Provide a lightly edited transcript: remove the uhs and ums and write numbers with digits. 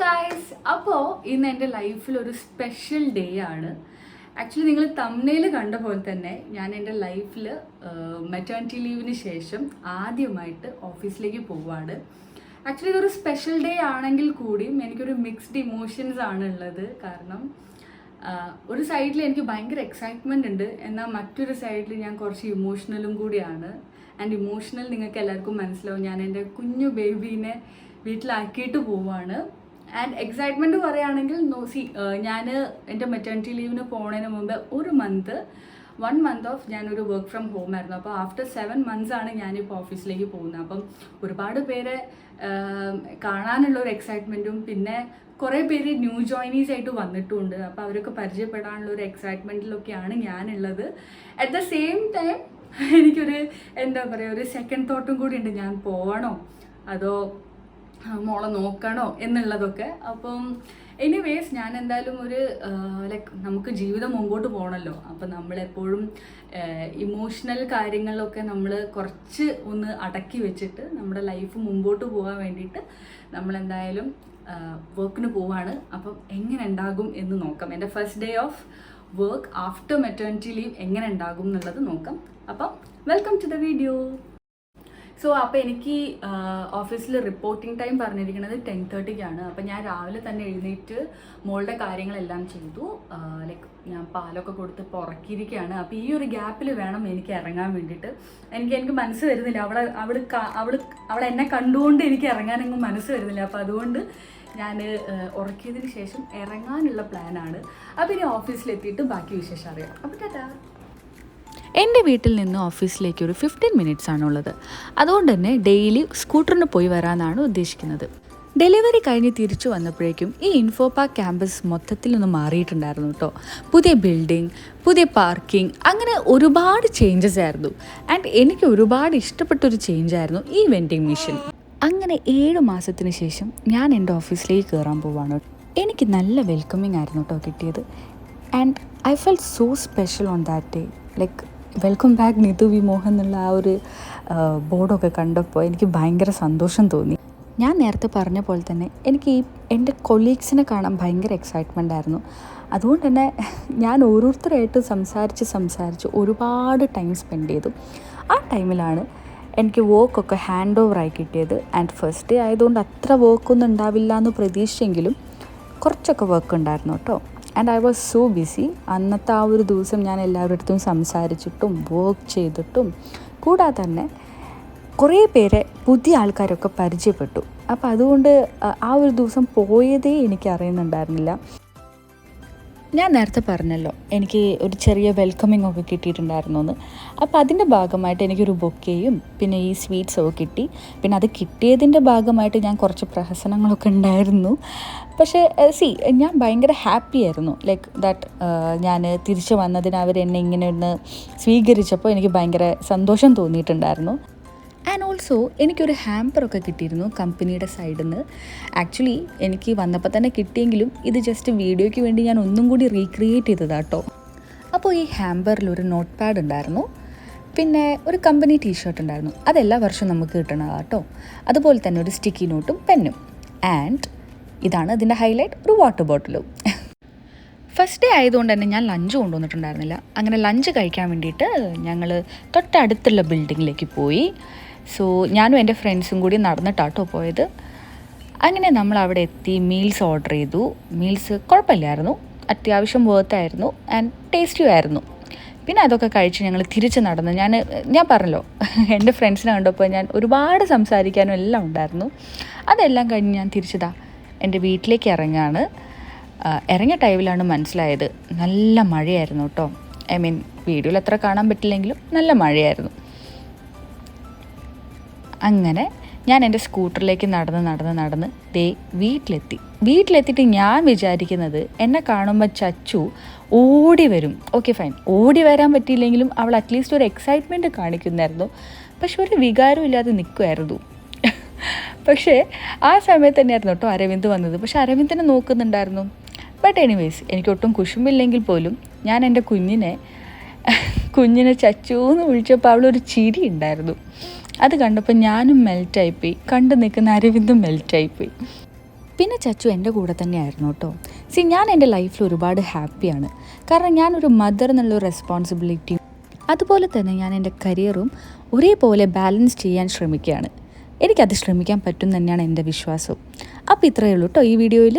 Guys, അപ്പോൾ ഇന്ന് എൻ്റെ ലൈഫിൽ ഒരു സ്പെഷ്യൽ ഡേ ആണ്. ആക്ച്വലി നിങ്ങൾ തംബ്നെയിൽ കണ്ട പോലെ തന്നെ ഞാൻ എൻ്റെ ലൈഫിൽ മെറ്റേണിറ്റി ലീവിന് ശേഷം ആദ്യമായിട്ട് ഓഫീസിലേക്ക് പോവുകയാണ്. ആക്ച്വലി ഇതൊരു സ്പെഷ്യൽ ഡേ ആണെങ്കിൽ കൂടിയും എനിക്കൊരു മിക്സ്ഡ് ഇമോഷൻസ് ആണ് ഉള്ളത്. കാരണം ഒരു സൈഡിൽ എനിക്ക് ഭയങ്കര എക്സൈറ്റ്മെൻ്റ് ഉണ്ട്, എന്നാൽ മറ്റൊരു സൈഡിൽ ഞാൻ കുറച്ച് ഇമോഷണലും കൂടിയാണ്. ആൻഡ് ഇമോഷണൽ നിങ്ങൾക്ക് എല്ലാവർക്കും മനസ്സിലാവും. ഞാൻ എൻ്റെ കുഞ്ഞു ബേബീനെ വീട്ടിലാക്കിയിട്ട് പോവുകയാണ്. ആൻഡ് എക്സൈറ്റ്മെൻറ്റ് പറയുകയാണെങ്കിൽ ഞാൻ എൻ്റെ മെറ്റേണിറ്റി ലീവിന് പോകുന്നതിന് മുമ്പ് 1 month ഓഫ് ഞാനൊരു വർക്ക് ഫ്രം ഹോം ആയിരുന്നു. അപ്പോൾ ആഫ്റ്റർ 7 months ആണ് ഞാനിപ്പോൾ ഓഫീസിലേക്ക് പോകുന്നത്. അപ്പം ഒരുപാട് പേരെ കാണാനുള്ള ഒരു എക്സൈറ്റ്മെൻറ്റും പിന്നെ കുറേ പേര് ന്യൂ ജോയിനീസ് ആയിട്ട് വന്നിട്ടുമുണ്ട്. അപ്പോൾ അവരൊക്കെ പരിചയപ്പെടാനുള്ള ഒരു എക്സൈറ്റ്മെൻറ്റിലൊക്കെയാണ് ഞാനുള്ളത്. അറ്റ് ദ സെയിം ടൈം എനിക്കൊരു എന്താ പറയുക, ഒരു സെക്കൻഡ് തോട്ടും കൂടി ഉണ്ട്, ഞാൻ പോകണോ അതോ മോളെ നോക്കണോ എന്നുള്ളതൊക്കെ. അപ്പം എനിവേസ് ഞാൻ എന്തായാലും ഒരു നമുക്ക് ജീവിതം മുമ്പോട്ട് പോകണമല്ലോ. അപ്പം നമ്മളെപ്പോഴും ഇമോഷണൽ കാര്യങ്ങളിലൊക്കെ നമ്മൾ കുറച്ച് ഒന്ന് അടക്കി വെച്ചിട്ട് നമ്മുടെ ലൈഫ് മുമ്പോട്ട് പോകാൻ വേണ്ടിയിട്ട് നമ്മളെന്തായാലും വർക്കിന് പോവാണ്. അപ്പം എങ്ങനെ ഉണ്ടാകും എന്ന് നോക്കാം. എൻ്റെ first day of work after maternity leave എങ്ങനെ ഉണ്ടാകും എന്നുള്ളത് നോക്കാം. അപ്പം വെൽക്കം ടു ദ വീഡിയോ. അപ്പോൾ എനിക്ക് ഓഫീസിൽ റിപ്പോർട്ടിംഗ് ടൈം പറഞ്ഞിരിക്കുന്നത് 10:30-ക്കാണ്. അപ്പോൾ ഞാൻ രാവിലെ തന്നെ എഴുന്നേറ്റ് മോളുടെ കാര്യങ്ങളെല്ലാം ചെയ്തു. ഞാൻ പാലൊക്കെ കൊടുത്ത് പുറക്കിയിരിക്കുകയാണ്. അപ്പോൾ ഈ ഒരു ഗ്യാപ്പിൽ വേണം എനിക്ക് ഇറങ്ങാൻ വേണ്ടിയിട്ട്. എനിക്ക് മനസ്സ് വരുന്നില്ല, അവൾ എന്നെ കണ്ടുകൊണ്ട് എനിക്ക് ഇറങ്ങാനെങ്ങും മനസ്സ് വരുന്നില്ല. അപ്പോൾ അതുകൊണ്ട് ഞാൻ ഉറക്കിയതിന് ശേഷം ഇറങ്ങാനുള്ള പ്ലാനാണ്. അപ്പോൾ ഇനി ഓഫീസിലെത്തിയിട്ട് ബാക്കി വിശേഷം അറിയാം. അപ്പോൾ ടാറ്റാ. എൻ്റെ വീട്ടിൽ നിന്ന് ഓഫീസിലേക്ക് ഒരു 15 minutes ആണുള്ളത്. അതുകൊണ്ട് തന്നെ ഡെയിലി സ്കൂട്ടറിന് പോയി വരാനാണ് ഉദ്ദേശിക്കുന്നത്. ഡെലിവറി കഴിഞ്ഞ് തിരിച്ചു വന്നപ്പോഴേക്കും ഈ ഇൻഫോ പാർക്ക് ക്യാമ്പസ് മൊത്തത്തിൽ ഒന്ന് മാറിയിട്ടുണ്ടായിരുന്നു കേട്ടോ. പുതിയ ബിൽഡിംഗ്, പുതിയ പാർക്കിംഗ്, അങ്ങനെ ഒരുപാട് ചേഞ്ചസ് ആയിരുന്നു. ആൻഡ് എനിക്ക് ഒരുപാട് ഇഷ്ടപ്പെട്ടൊരു ചേഞ്ചായിരുന്നു ഈ വെൻഡിങ് മെഷീൻ. അങ്ങനെ 7 മാസത്തിന് ശേഷം ഞാൻ എൻ്റെ ഓഫീസിലേക്ക് കയറാൻ പോവാണ്. എനിക്ക് നല്ല വെൽക്കമിങ് ആയിരുന്നു കേട്ടോ കിട്ടിയത്. And I felt so special on that day. Welcome back Nithu V Mohan എന്നുള്ള ആ ഒരു ബോർഡൊക്കെ കണ്ടപ്പോൾ എനിക്ക് ഭയങ്കര സന്തോഷം തോന്നി. ഞാൻ നേരത്തെ പറഞ്ഞ പോലെ തന്നെ എനിക്ക് എൻ്റെ കൊളീഗ്സിനെ കാണാൻ ഭയങ്കര എക്സൈറ്റ്മെൻ്റ് ആയിരുന്നു. അതുകൊണ്ട് തന്നെ ഞാൻ ഓരോരുത്തരായിട്ട് സംസാരിച്ച് ഒരുപാട് ടൈം സ്പെൻഡ് ചെയ്തു. ആ ടൈമിലാണ് എനിക്ക് വർക്കൊക്കെ ഹാൻഡ് ഓവറായി കിട്ടിയത്. ആൻഡ് ഫസ്റ്റ് ഡേ ആയതുകൊണ്ട് അത്ര വർക്കൊന്നും ഉണ്ടാവില്ല എന്ന് പ്രതീക്ഷിച്ചെങ്കിലും കുറച്ചൊക്കെ വർക്ക് ഉണ്ടായിരുന്നു കേട്ടോ. And I was so busy. അന്നത്തെ ആ ഒരു ദിവസം ഞാൻ എല്ലാവരുടെ അടുത്തും സംസാരിച്ചിട്ടും വർക്ക് ചെയ്തിട്ടും കൂടാതെ തന്നെ കുറേ പേരെ പുതിയ ആൾക്കാരൊക്കെ പരിചയപ്പെട്ടു. അപ്പോൾ അതുകൊണ്ട് ആ ഒരു ദിവസം പോയതേ എനിക്ക് അറിയുന്നുണ്ടായിരുന്നില്ല. ഞാൻ നേരത്തെ പറഞ്ഞല്ലോ എനിക്ക് ഒരു ചെറിയ വെൽക്കമിങ് ഒക്കെ കിട്ടിയിട്ടുണ്ടായിരുന്നു എന്ന്. അപ്പോൾ അതിൻ്റെ ഭാഗമായിട്ട് എനിക്കൊരു ബൊക്കെയും പിന്നെ ഈ സ്വീറ്റ്സൊക്കെ കിട്ടി. പിന്നെ അത് കിട്ടിയതിൻ്റെ ഭാഗമായിട്ട് ഞാൻ കുറച്ച് പ്രഹസനങ്ങളൊക്കെ ഉണ്ടായിരുന്നു. പക്ഷേ ഞാൻ ഭയങ്കര ഹാപ്പി ആയിരുന്നു. ഞാൻ തിരിച്ചു വന്നതിന് അവരെന്നെ ഇങ്ങനെ ഒന്ന് സ്വീകരിച്ചപ്പോൾ എനിക്ക് ഭയങ്കര സന്തോഷം തോന്നിയിട്ടുണ്ടായിരുന്നു. ആൻഡ് ഓൾസോ എനിക്കൊരു ഹാമ്പറൊക്കെ കിട്ടിയിരുന്നു കമ്പനിയുടെ സൈഡിൽ നിന്ന്. ആക്ച്വലി എനിക്ക് വന്നപ്പോൾ തന്നെ കിട്ടിയെങ്കിലും ഇത് ജസ്റ്റ് വീഡിയോയ്ക്ക് വേണ്ടി ഞാൻ ഒന്നും കൂടി റീക്രിയേറ്റ് ചെയ്തതാട്ടോ. അപ്പോൾ ഈ ഹാമ്പറിൽ ഒരു നോട്ട് പാഡ് ഉണ്ടായിരുന്നു, പിന്നെ ഒരു കമ്പനി ടീഷർട്ട് ഉണ്ടായിരുന്നു. അതെല്ലാ വർഷവും നമുക്ക് കിട്ടണതാട്ടോ. അതുപോലെ തന്നെ ഒരു സ്റ്റിക്കി നോട്ടും പെന്നും. ആൻഡ് ഇതാണ് ഇതിൻ്റെ ഹൈലൈറ്റ്, ഒരു വാട്ടർ ബോട്ടിലും. ഫസ്റ്റ് ഡേ ആയതുകൊണ്ട് തന്നെ ഞാൻ ലഞ്ച് കൊണ്ടുവന്നിട്ടുണ്ടായിരുന്നില്ല. അങ്ങനെ ലഞ്ച് കഴിക്കാൻ വേണ്ടിയിട്ട് ഞങ്ങൾ തൊട്ടടുത്തുള്ള ബിൽഡിങ്ങിലേക്ക് പോയി. ഞാനും എൻ്റെ ഫ്രണ്ട്സും കൂടി നടന്നിട്ടാട്ടോ പോയത്. അങ്ങനെ നമ്മൾ അവിടെ എത്തി മീൽസ് ഓർഡർ ചെയ്തു. മീൽസ് കുഴപ്പമില്ലായിരുന്നു, അത്യാവശ്യം വേർത്തായിരുന്നു ആൻഡ് ടേസ്റ്റിയും ആയിരുന്നു. പിന്നെ അതൊക്കെ കഴിച്ച് ഞങ്ങൾ തിരിച്ച് നടന്നു. ഞാൻ പറഞ്ഞല്ലോ എൻ്റെ ഫ്രണ്ട്സിനെ കണ്ടപ്പോൾ ഞാൻ ഒരുപാട് സംസാരിക്കാനും എല്ലാം ഉണ്ടായിരുന്നു. അതെല്ലാം കഴിഞ്ഞ് ഞാൻ തിരിച്ചതാ എൻ്റെ വീട്ടിലേക്ക് ഇറങ്ങുകയാണ്. ഇറങ്ങിയ ടൈമിലാണ് മനസ്സിലായത് നല്ല മഴയായിരുന്നു കേട്ടോ. വീഡിയോയിൽ അത്ര കാണാൻ പറ്റില്ലെങ്കിലും നല്ല മഴയായിരുന്നു. അങ്ങനെ ഞാൻ എൻ്റെ സ്കൂട്ടറിലേക്ക് നടന്ന് വീട്ടിലെത്തിയിട്ട് ഞാൻ വിചാരിക്കുന്നത് എന്നെ കാണുമ്പോൾ ചച്ചു ഓടി വരും. ഓക്കെ ഫൈൻ, ഓടി വരാൻ പറ്റിയില്ലെങ്കിലും അവൾ അറ്റ്ലീസ്റ്റ് ഒരു എക്സൈറ്റ്മെൻറ്റ് കാണിക്കുന്നായിരുന്നു. പക്ഷെ ഒരു വികാരം ഇല്ലാതെ നിൽക്കുമായിരുന്നു. പക്ഷേ ആ സമയത്ത് തന്നെയായിരുന്നു കേട്ടോ അരവിന്ദ് വന്നത്. പക്ഷെ അരവിന്ദിനെ നോക്കുന്നുണ്ടായിരുന്നു. ബട്ട് എനിവേസ് എനിക്കൊട്ടും കുശുമ്പില്ലെങ്കിൽ പോലും ഞാൻ എൻ്റെ കുഞ്ഞിനെ ചച്ചു എന്ന് വിളിച്ചപ്പോൾ അവളൊരു ചിരി ഉണ്ടായിരുന്നു. അത് കണ്ടപ്പോൾ ഞാനും മെൽറ്റായിപ്പോയി, കണ്ടു നിൽക്കുന്ന അരവിന്ദും മെൽറ്റായിപ്പോയി. പിന്നെ ചച്ചു എൻ്റെ കൂടെ തന്നെയായിരുന്നു കേട്ടോ. ഞാൻ എൻ്റെ ലൈഫിൽ ഒരുപാട് ഹാപ്പിയാണ്. കാരണം ഞാനൊരു മദർ എന്നുള്ള റെസ്പോൺസിബിലിറ്റിയും അതുപോലെ തന്നെ ഞാൻ എൻ്റെ കരിയറും ഒരേപോലെ ബാലൻസ് ചെയ്യാൻ ശ്രമിക്കുകയാണ്. എനിക്കത് ശ്രമിക്കാൻ പറ്റും തന്നെയാണ് എൻ്റെ വിശ്വാസം. അപ്പോൾ ഇത്രയേ ഉള്ളൂ കേട്ടോ ഈ വീഡിയോയിൽ.